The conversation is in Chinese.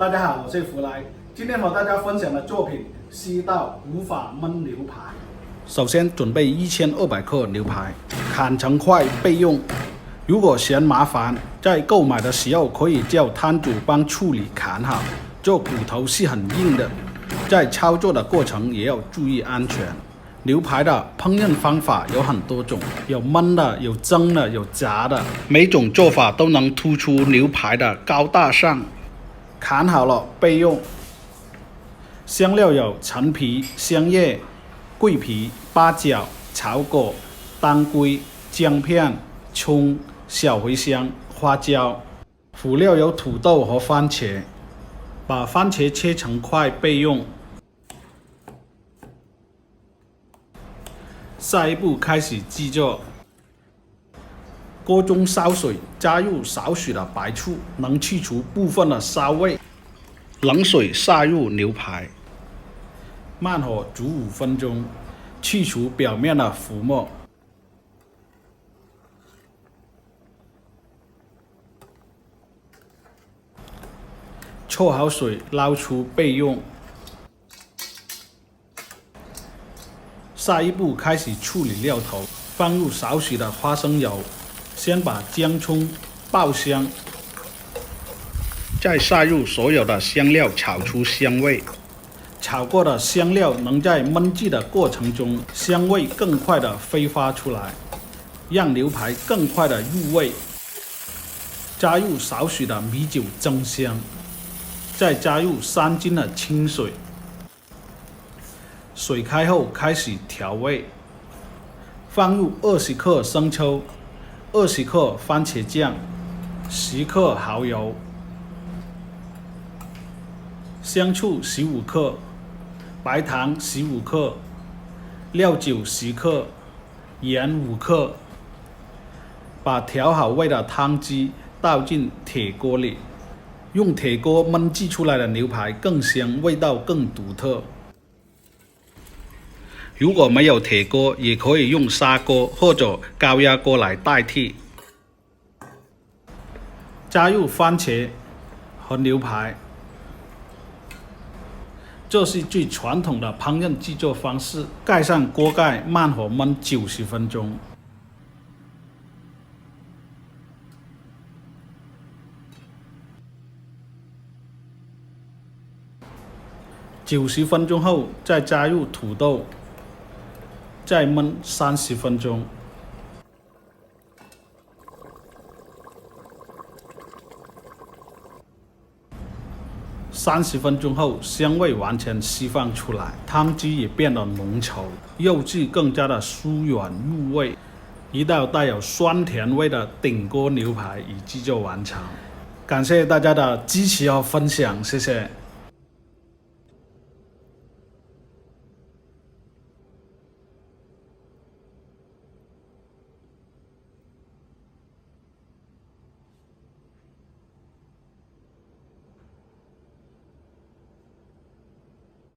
大家好，我是福来，今天和大家分享的作品西道无法焖牛排。首先准备1200克牛排，砍成块备用。如果嫌麻烦，在购买的时候可以叫摊主帮处理砍好，这骨头是很硬的，在操作的过程也要注意安全。牛排的烹饪方法有很多种，有焖的，有蒸的，有炸的，每种做法都能突出牛排的高大上。砍好了备用。香料有陈皮、香叶、桂皮、八角、草果、当归、姜片、葱、小茴香、花椒。辅料有土豆和番茄，把番茄切成块备用。下一步开始制作。锅中烧水，加入少许的白醋，能去除部分的骚味。冷水下入牛排，慢火煮5分钟，去除表面的浮沫。焯好水，捞出备用。下一步开始处理料头，放入少许的花生油，先把姜葱爆香，再下入所有的香料炒出香味。炒过的香料能在焖制的过程中，香味更快的挥发出来，让牛排更快的入味。加入少许的米酒增香，再加入3斤的清水。水开后开始调味，放入20克生抽、20克番茄酱、10克蚝油、香醋15克、白糖15克、料酒10克、盐5克。把调好味的汤汁倒进铁锅里，用铁锅焖制出来的牛排更香，味道更独特。如果没有铁锅，也可以用砂锅或者高压锅来代替。加入番茄和牛排，这是最传统的烹饪制作方式。盖上锅盖，慢火焖90分钟。90分钟后，再加入土豆。再焖30分钟。30分钟后，香味完全释放出来，汤汁也变得浓稠，肉质更加的酥软入味。一道带有酸甜味的顶锅牛排已制作完成。感谢大家的支持和分享，谢谢。